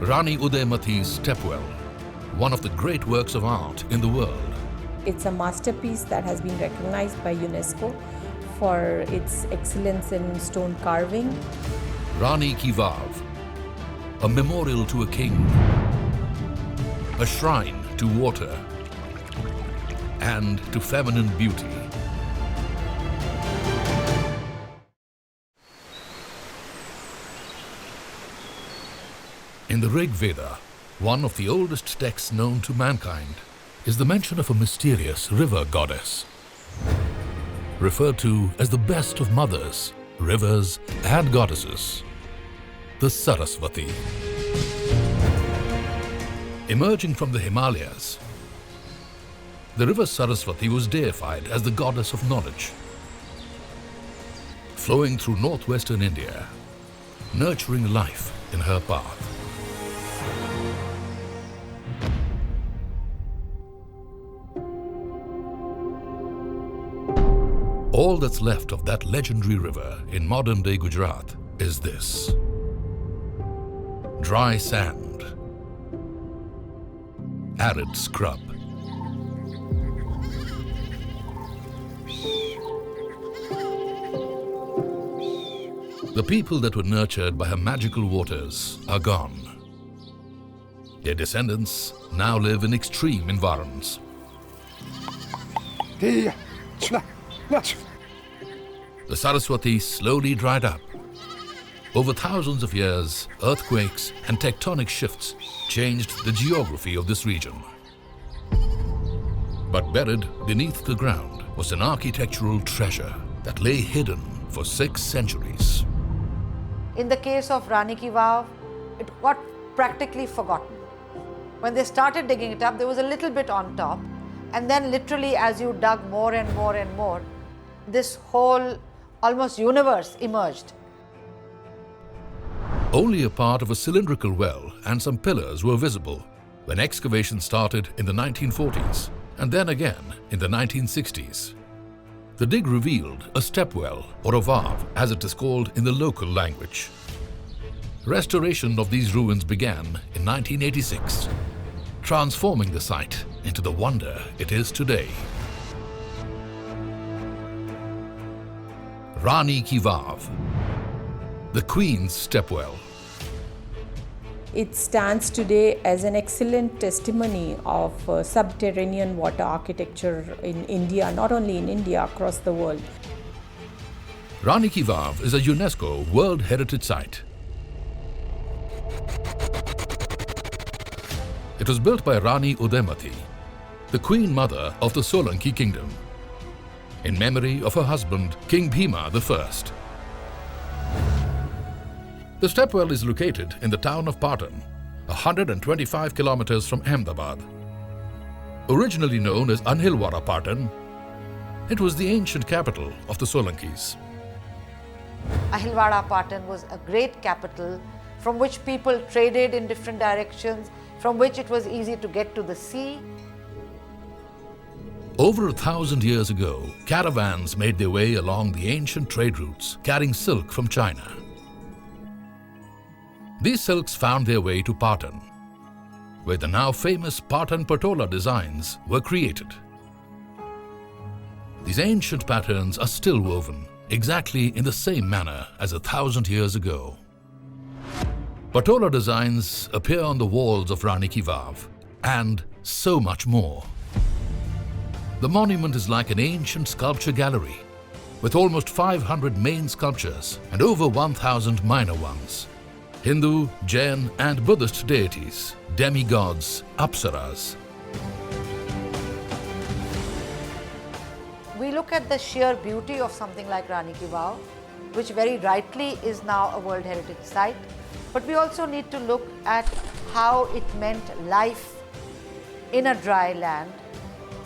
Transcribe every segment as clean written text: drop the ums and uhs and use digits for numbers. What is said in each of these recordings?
Rani Udaymati's Stepwell, one of the great works of art in the world. It's a masterpiece that has been recognized by UNESCO for its excellence in stone carving. Rani Ki Vav, a memorial to a king, a shrine to water and to feminine beauty. In the Rig Veda, one of the oldest texts known to mankind, is the mention of a mysterious river goddess, referred to as the best of mothers, rivers and goddesses, the Sarasvatī. Emerging from the Himalayas, the river Sarasvatī was deified as the goddess of knowledge. Flowing through northwestern India, nurturing life in her path. All that's left of that legendary river in modern-day Gujarat is this: dry sand, arid scrub. The people that were nurtured by her magical waters are gone. Their descendants now live in extreme environs. The Sarasvatī slowly dried up. Over thousands of years, earthquakes and tectonic shifts changed the geography of this region. But buried beneath the ground was an architectural treasure that lay hidden for 6 centuries. In the case of Rani Ki Vav, it got practically forgotten. When they started digging it up, there was a little bit on top, and then literally as you dug more and more and more, this whole almost universe emerged. Only a part of a cylindrical well and some pillars were visible when excavation started in the 1940s and then again in the 1960s. The dig revealed a stepwell, or a vav as it is called in the local language. Restoration of these ruins began in 1986, transforming the site into the wonder it is today. Rani Ki Vav, the Queen's Stepwell. It stands today as an excellent testimony of subterranean water architecture in India, not only in India, across the world. Rani Ki Vav is a UNESCO World Heritage Site. It was built by Rani Udaymati, the Queen Mother of the Solanki Kingdom, in memory of her husband, King Bhima I. The stepwell is located in the town of Patan, 125 kilometers from Ahmedabad. Originally known as Anhilwara Patan, it was the ancient capital of the Solankis. Ahilwara Patan was a great capital from which people traded in different directions, from which it was easy to get to the sea. Over 1,000 years ago, caravans made their way along the ancient trade routes carrying silk from China. These silks found their way to Patan, where the now famous Patan Patola designs were created. These ancient patterns are still woven exactly in the same manner as 1,000 years ago. Patola designs appear on the walls of Rani Ki Vav, and so much more. The monument is like an ancient sculpture gallery, with almost 500 main sculptures and over 1,000 minor ones. Hindu, Jain and Buddhist deities, demigods, apsaras. We look at the sheer beauty of something like Rani Ki Vav, which very rightly is now a World Heritage Site, but we also need to look at how it meant life in a dry land,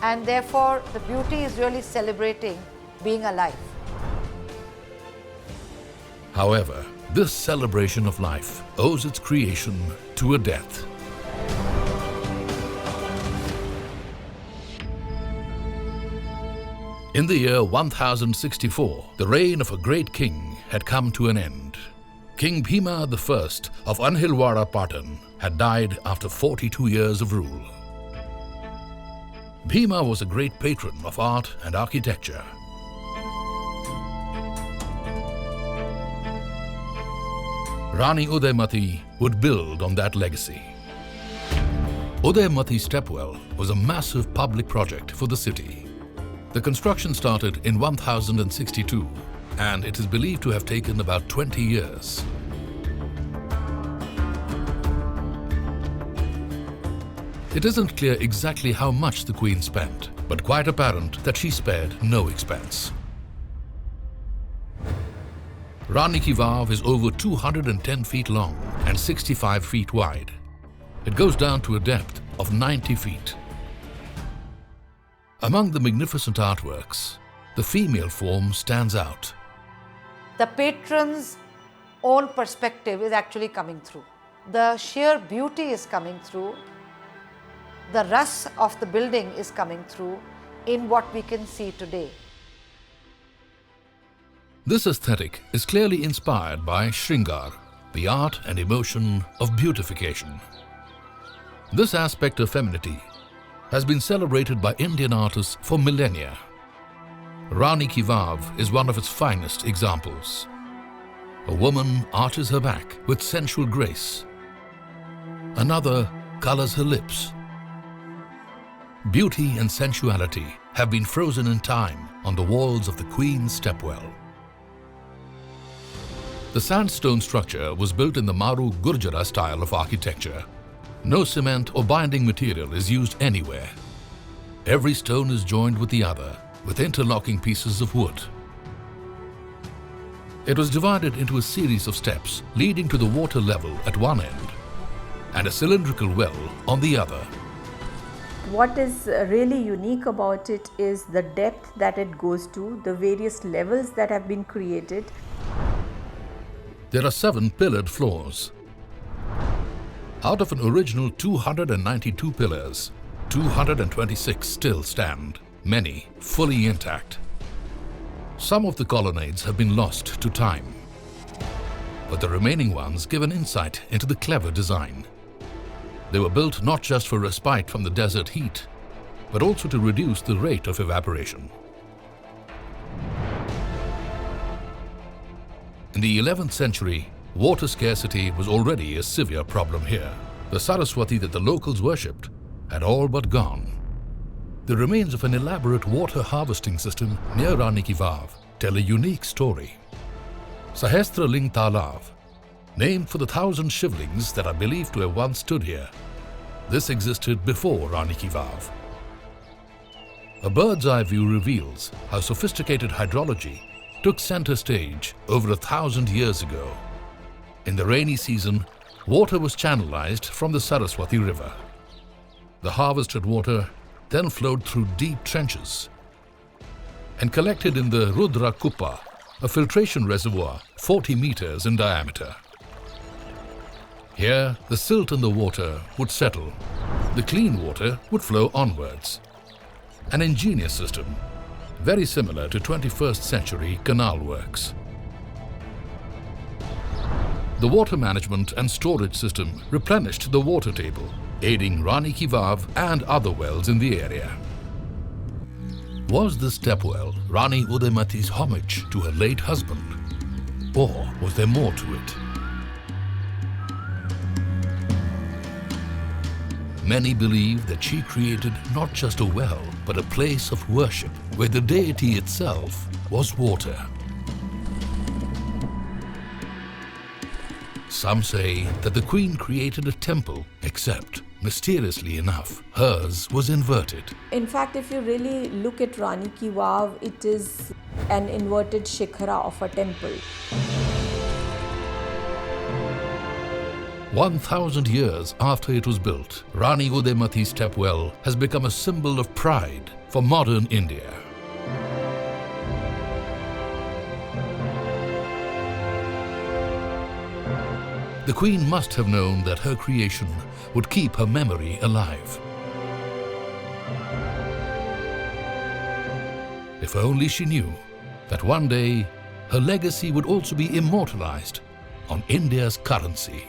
and therefore the beauty is really celebrating being alive. However, this celebration of life owes its creation to a death. In the year 1064, the reign of a great king had come to an end. King Bhima I of Anhilwara Patan had died after 42 years of rule. Bhima was a great patron of art and architecture. Rani Udaymati would build on that legacy. Udaymati Stepwell was a massive public project for the city. The construction started in 1062 and it is believed to have taken about 20 years. It isn't clear exactly how much the Queen spent, but quite apparent that she spared no expense. Rani Ki Vav is over 210 feet long and 65 feet wide. It goes down to a depth of 90 feet. Among the magnificent artworks, the female form stands out. The patron's own perspective is actually coming through. The sheer beauty is coming through. The rust of the building is coming through in what we can see today. This aesthetic is clearly inspired by Shringar, the art and emotion of beautification. This aspect of femininity has been celebrated by Indian artists for millennia. Rani Ki Vav is one of its finest examples. A woman arches her back with sensual grace. Another colors her lips. Beauty and sensuality have been frozen in time on the walls of the Queen's Stepwell. The sandstone structure was built in the Maru Gurjara style of architecture. No cement or binding material is used anywhere. Every stone is joined with the other with interlocking pieces of wood. It was divided into a series of steps leading to the water level at one end and a cylindrical well on the other. What is really unique about it is the depth that it goes to, the various levels that have been created. There are 7 pillared floors. Out of an original 292 pillars, 226 still stand, many fully intact. Some of the colonnades have been lost to time, but the remaining ones give an insight into the clever design. They were built not just for respite from the desert heat, but also to reduce the rate of evaporation. In the 11th century, water scarcity was already a severe problem here. The Sarasvatī that the locals worshipped had all but gone. The remains of an elaborate water harvesting system near Rani Ki Vav tell a unique story. Sahasraling Talav, named for the 1,000 shivlings that are believed to have once stood here. This existed before Rani Ki Vav. A bird's eye view reveals how sophisticated hydrology took center stage over 1,000 years ago. In the rainy season, water was channelized from the Sarasvatī river. The harvested water then flowed through deep trenches and collected in the Rudra Kupa, a filtration reservoir 40 meters in diameter. Here, the silt in the water would settle. The clean water would flow onwards. An ingenious system, very similar to 21st century canal works. The water management and storage system replenished the water table, aiding Rani Ki Vav and other wells in the area. Was the Stepwell Rani Udaymati's homage to her late husband? Or was there more to it? Many believe that she created not just a well, but a place of worship where the deity itself was water. Some say that the Queen created a temple, except, mysteriously enough, hers was inverted. In fact, if you really look at Rani Ki Vav, it is an inverted shikhara of a temple. 1,000 years after it was built, Rani Udaymati Stepwell has become a symbol of pride for modern India. The Queen must have known that her creation would keep her memory alive. If only she knew that one day her legacy would also be immortalized on India's currency.